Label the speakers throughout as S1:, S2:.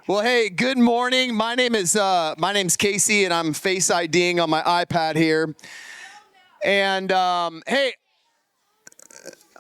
S1: Well, hey, good morning. My name's Casey, and I'm Face IDing on my iPad here. And hey,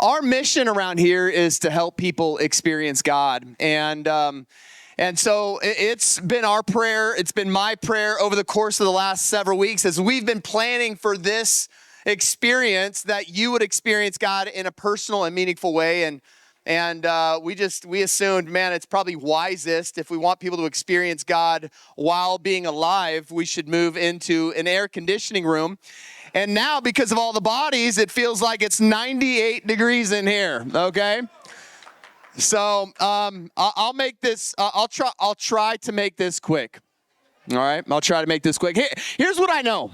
S1: our mission around here is to help people experience God, and so it's been our prayer. It's been my prayer over the course of the last several weeks as we've been planning for this experience that you would experience God in a personal and meaningful way. And we assumed, man, it's probably wisest if we want people to experience God while being alive, we should move into an air conditioning room. And now, because of all the bodies, it feels like it's 98 degrees in here. Okay. So I'll make this. I'll try to make this quick. All right. I'll try to make this quick. Here's what I know.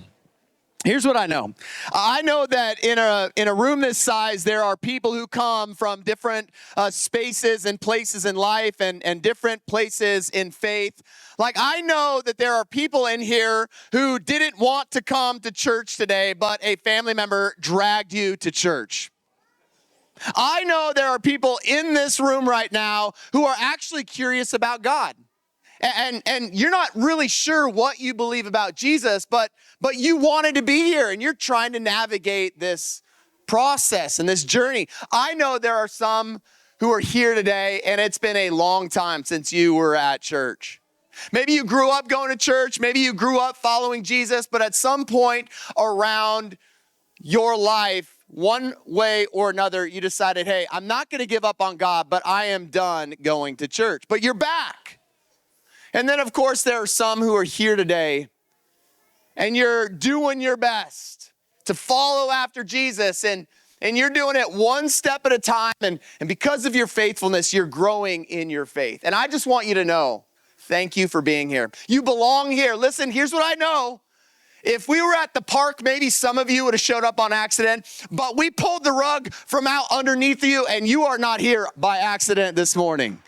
S1: Here's what I know. I know that in a room this size, there are people who come from different spaces and places in life and different places in faith. Like, I know that there are people in here who didn't want to come to church today, but a family member dragged you to church. I know there are people in this room right now who are actually curious about God. And you're not really sure what you believe about Jesus, but you wanted to be here and you're trying to navigate this process and this journey. I know there are some who are here today and it's been a long time since you were at church. Maybe you grew up going to church, maybe you grew up following Jesus, but at some point around your life, one way or another, you decided, hey, I'm not going to give up on God, but I am done going to church. But you're back. And then, of course, there are some who are here today, and you're doing your best to follow after Jesus, and you're doing it one step at a time, and because of your faithfulness, you're growing in your faith. And I just want you to know, thank you for being here. You belong here. Listen, here's what I know. If we were at the park, maybe some of you would have showed up on accident, but we pulled the rug from out underneath you, and you are not here by accident this morning.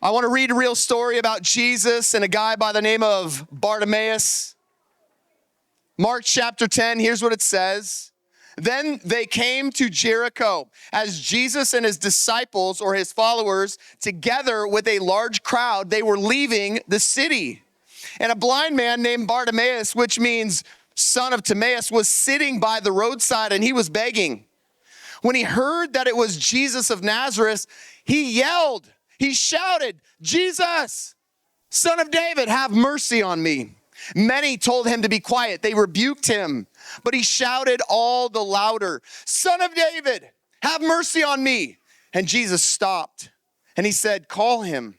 S1: I want to read a real story about Jesus and a guy by the name of Bartimaeus. Mark chapter 10, here's what it says. Then they came to Jericho as Jesus and his disciples or his followers, together with a large crowd, they were leaving the city. And a blind man named Bartimaeus, which means son of Timaeus, was sitting by the roadside and he was begging. When he heard that it was Jesus of Nazareth, he yelled, he shouted, Jesus, Son of David, have mercy on me. Many told him to be quiet. They rebuked him, but he shouted all the louder, Son of David, have mercy on me. And Jesus stopped and he said, call him.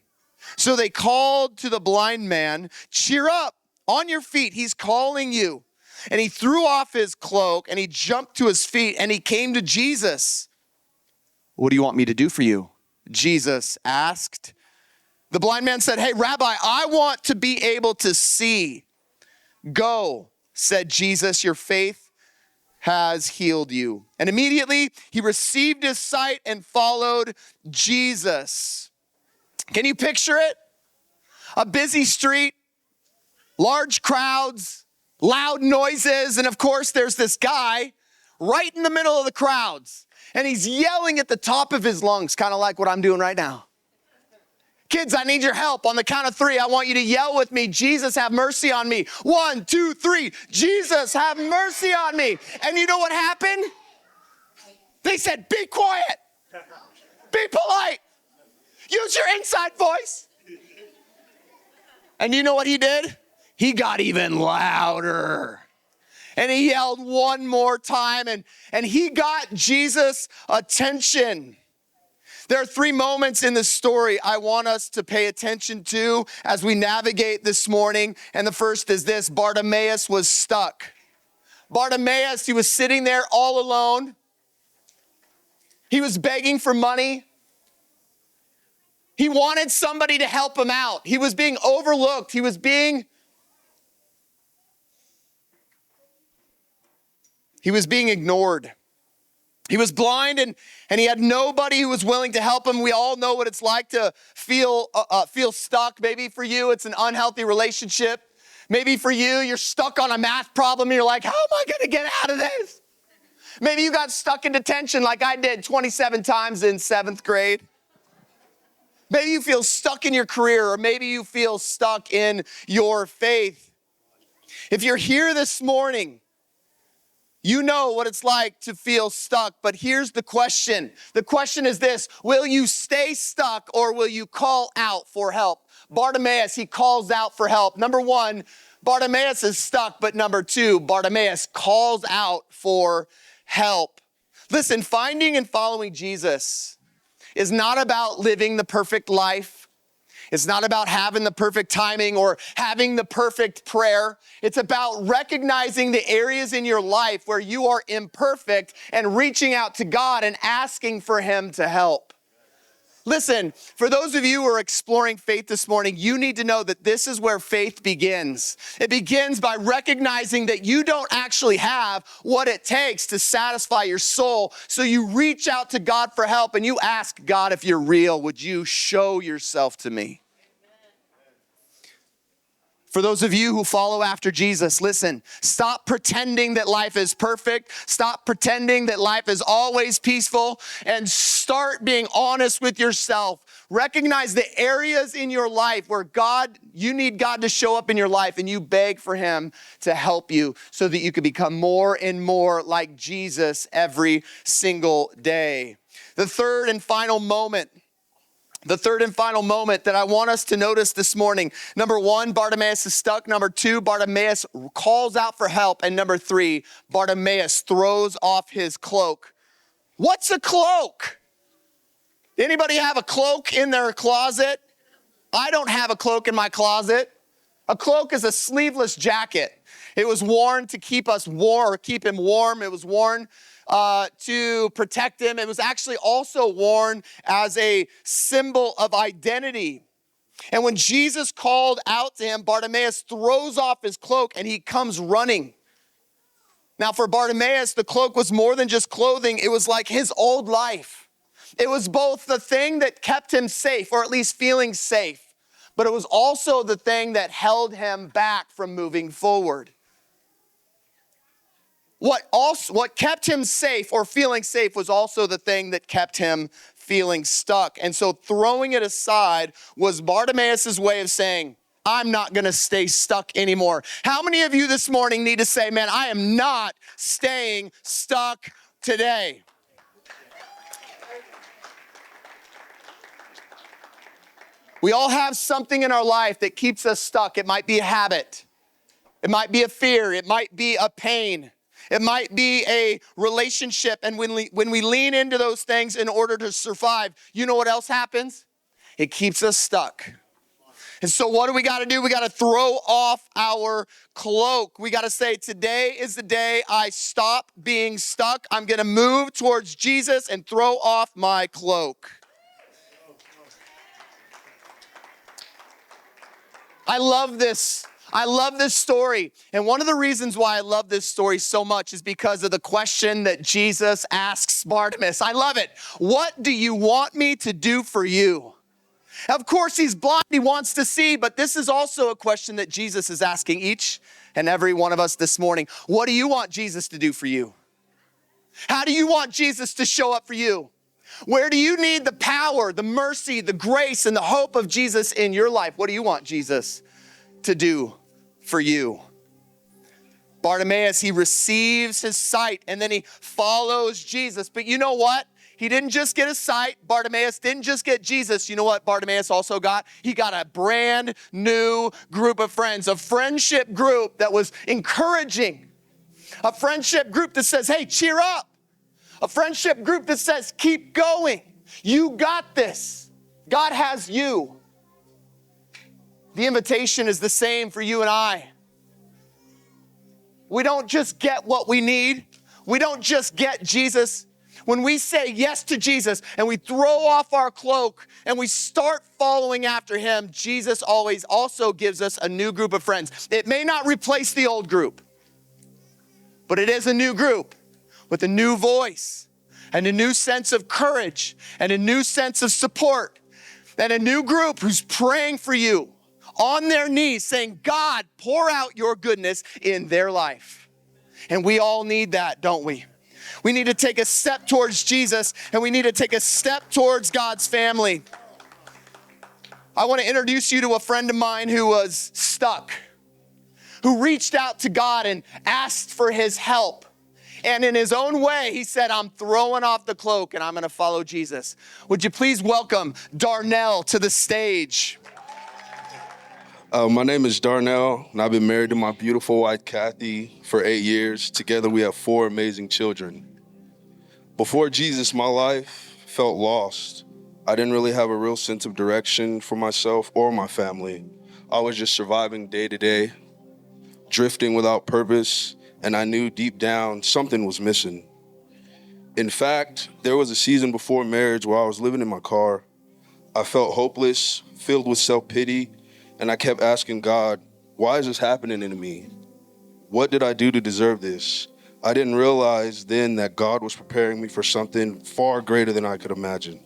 S1: So they called to the blind man, cheer up, on your feet, he's calling you. And he threw off his cloak and he jumped to his feet and he came to Jesus. What do you want me to do for you? Jesus asked. The blind man said, hey, Rabbi, I want to be able to see. Go, said Jesus, your faith has healed you. And immediately he received his sight and followed Jesus. Can you picture it? A busy street, large crowds, loud noises, and of course there's this guy right in the middle of the crowds. And he's yelling at the top of his lungs, kind of like what I'm doing right now. Kids, I need your help. On the count of 3, I want you to yell with me, Jesus, have mercy on me. 1, 2, 3, Jesus, have mercy on me. And you know what happened? They said, be quiet. Be polite. Use your inside voice. And you know what he did? He got even louder. And he yelled one more time, and he got Jesus' attention. There are 3 moments in this story I want us to pay attention to as we navigate this morning. And the first is this: Bartimaeus was stuck. Bartimaeus, he was sitting there all alone. He was begging for money. He wanted somebody to help him out. He was being overlooked. He was being ignored. He was blind and he had nobody who was willing to help him. We all know what it's like to feel stuck. Maybe for you, it's an unhealthy relationship. Maybe for you, you're stuck on a math problem and you're like, how am I going to get out of this? Maybe you got stuck in detention like I did 27 times in 7th grade. Maybe you feel stuck in your career, or maybe you feel stuck in your faith. If you're here this morning, you know what it's like to feel stuck, but here's the question. The question is this: will you stay stuck or will you call out for help? Bartimaeus, he calls out for help. Number one, Bartimaeus is stuck, but number two, Bartimaeus calls out for help. Listen, finding and following Jesus is not about living the perfect life. It's not about having the perfect timing or having the perfect prayer. It's about recognizing the areas in your life where you are imperfect and reaching out to God and asking for Him to help. Listen, for those of you who are exploring faith this morning, you need to know that this is where faith begins. It begins by recognizing that you don't actually have what it takes to satisfy your soul. So you reach out to God for help and you ask God, if you're real, would you show yourself to me? For those of you who follow after Jesus, listen, stop pretending that life is perfect. Stop pretending that life is always peaceful, and start being honest with yourself. Recognize the areas in your life where you need God to show up in your life, and you beg for Him to help you so that you can become more and more like Jesus every single day. The third and final moment that I want us to notice this morning. Number one, Bartimaeus is stuck. Number two, Bartimaeus calls out for help. And number three, Bartimaeus throws off his cloak. What's a cloak? Anybody have a cloak in their closet? I don't have a cloak in my closet. A cloak is a sleeveless jacket. It was worn to keep us warm, or keep him warm. It was worn to protect him. It was actually also worn as a symbol of identity. And when Jesus called out to him, Bartimaeus throws off his cloak and he comes running. Now for Bartimaeus, the cloak was more than just clothing. It was like his old life. It was both the thing that kept him safe, or at least feeling safe, but it was also the thing that held him back from moving forward. What kept him safe or feeling safe was also the thing that kept him feeling stuck. And so throwing it aside was Bartimaeus' way of saying, I'm not going to stay stuck anymore. How many of you this morning need to say, man, I am not staying stuck today? We all have something in our life that keeps us stuck. It might be a habit. It might be a fear. It might be a pain. It might be a relationship. And when we lean into those things in order to survive, you know what else happens? It keeps us stuck. And so what do we got to do? We got to throw off our cloak. We got to say, today is the day I stop being stuck. I'm going to move towards Jesus and throw off my cloak. I love this story. And one of the reasons why I love this story so much is because of the question that Jesus asks Bartimaeus. I love it. What do you want me to do for you? Of course, he's blind. He wants to see, but this is also a question that Jesus is asking each and every one of us this morning. What do you want Jesus to do for you? How do you want Jesus to show up for you? Where do you need the power, the mercy, the grace, and the hope of Jesus in your life? What do you want Jesus to do for you? Bartimaeus, he receives his sight and then he follows Jesus. But you know what? He didn't just get his sight. Bartimaeus didn't just get Jesus. You know what Bartimaeus also got? He got a brand new group of friends, a friendship group that was encouraging, a friendship group that says, hey, cheer up. A friendship group that says, keep going. You got this. God has you. The invitation is the same for you and I. We don't just get what we need. We don't just get Jesus. When we say yes to Jesus and we throw off our cloak and we start following after him, Jesus always also gives us a new group of friends. It may not replace the old group, but it is a new group with a new voice and a new sense of courage and a new sense of support and a new group who's praying for you on their knees saying, God, pour out your goodness in their life. And we all need that, don't we? We need to take a step towards Jesus, and we need to take a step towards God's family. I want to introduce you to a friend of mine who was stuck, who reached out to God and asked for his help. And in his own way, he said, I'm throwing off the cloak and I'm going to follow Jesus. Would you please welcome Darnell to the stage?
S2: My name is Darnell, and I've been married to my beautiful wife, Kathy, for 8 years. Together, we have 4 amazing children. Before Jesus, my life felt lost. I didn't really have a real sense of direction for myself or my family. I was just surviving day to day, drifting without purpose, and I knew deep down something was missing. In fact, there was a season before marriage where I was living in my car. I felt hopeless, filled with self-pity, and I kept asking God, why is this happening to me? What did I do to deserve this? I didn't realize then that God was preparing me for something far greater than I could imagine.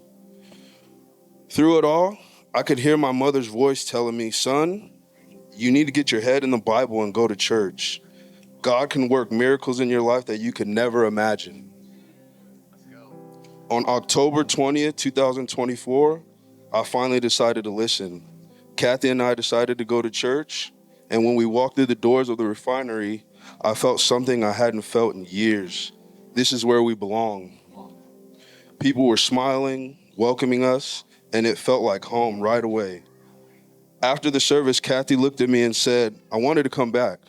S2: Through it all, I could hear my mother's voice telling me, son, you need to get your head in the Bible and go to church. God can work miracles in your life that you could never imagine. On October 20th, 2024, I finally decided to listen. Kathy and I decided to go to church, and when we walked through the doors of the refinery, I felt something I hadn't felt in years. This is where we belong. People were smiling, welcoming us, and it felt like home right away. After the service, Kathy looked at me and said, I wanted to come back.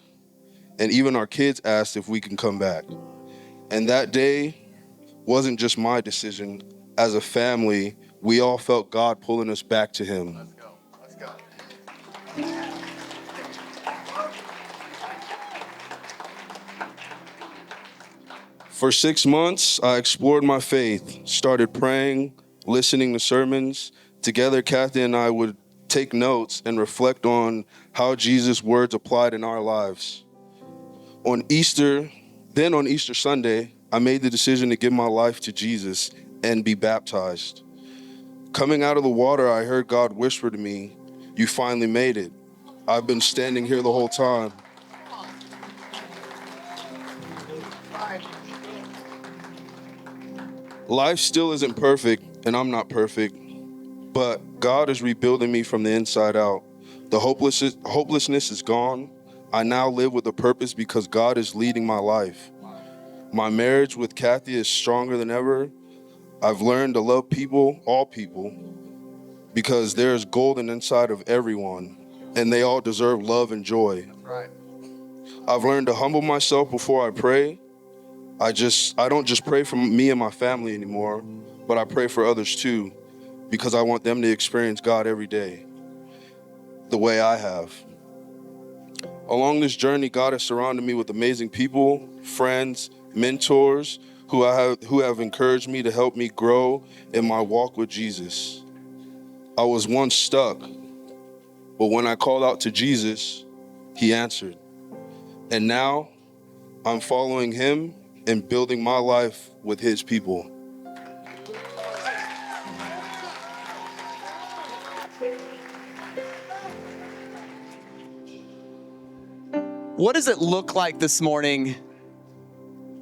S2: And even our kids asked if we can come back. And that day wasn't just my decision. As a family, we all felt God pulling us back to Him.
S1: Let's go. Let's go.
S2: For 6 months, I explored my faith, started praying, listening to sermons. Together, Kathy and I would take notes and reflect on how Jesus' words applied in our lives. On Easter Sunday, I made the decision to give my life to Jesus and be baptized. Coming out of the water, I heard God whisper to me, you finally made it. I've been standing here the whole time. Life still isn't perfect, and I'm not perfect, but God is rebuilding me from the inside out. The hopelessness is gone. I now live with a purpose because God is leading my life. My marriage with Kathy is stronger than ever. I've learned to love people, all people, because there's golden inside of everyone, and they all deserve love and joy.
S1: Right.
S2: I've learned to humble myself before I pray. I don't just pray for me and my family anymore, but I pray for others too, because I want them to experience God every day, the way I have. Along this journey, God has surrounded me with amazing people, friends, mentors who have encouraged me to help me grow in my walk with Jesus. I was once stuck, but when I called out to Jesus, He answered. And now I'm following Him and building my life with His people.
S1: What does it look like this morning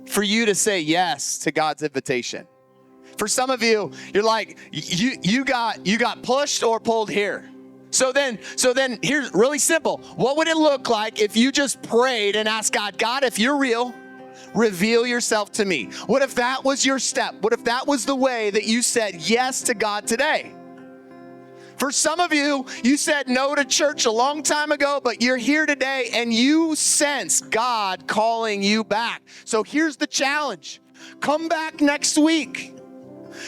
S1: for you to say yes to God's invitation? For some of you, you're like, you got pushed or pulled here. So then here's really simple. What would it look like if you just prayed and asked God, if you're real, reveal yourself to me? What if that was your step? What if that was the way that you said yes to God today? For some of you, you said no to church a long time ago, but you're here today and you sense God calling you back. So here's the challenge. Come back next week.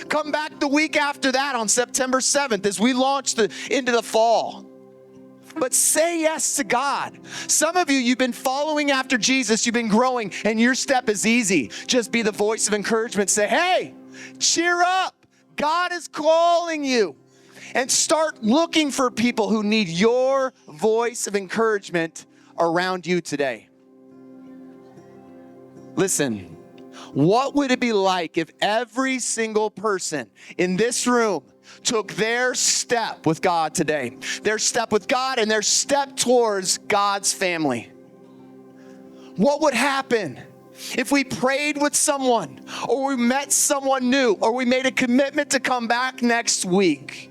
S1: Come back the week after that on September 7th as we launch into the fall. But say yes to God. Some of you, you've been following after Jesus, you've been growing, and your step is easy. Just be the voice of encouragement. Say, hey, cheer up. God is calling you. And start looking for people who need your voice of encouragement around you today. Listen, what would it be like if every single person in this room took their step with God today? Their step with God and their step towards God's family. What would happen if we prayed with someone, or we met someone new, or we made a commitment to come back next week.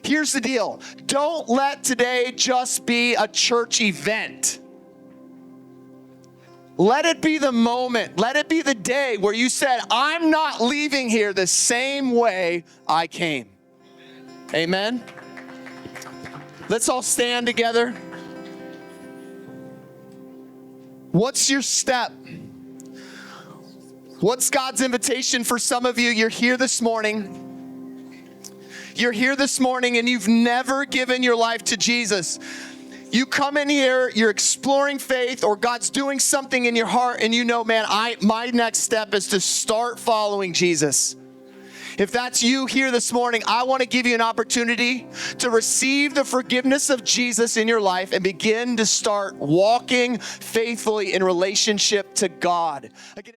S1: Here's the deal. Don't let today just be a church event. Let it be the moment. Let it be the day where you said, I'm not leaving here the same way I came. Amen. Let's all stand together. What's your step? What's God's invitation for some of you? You're here this morning. You're here this morning and you've never given your life to Jesus. You come in here, you're exploring faith, or God's doing something in your heart and you know, man, my next step is to start following Jesus. If that's you here this morning, I want to give you an opportunity to receive the forgiveness of Jesus in your life and begin to start walking faithfully in relationship to God. Again,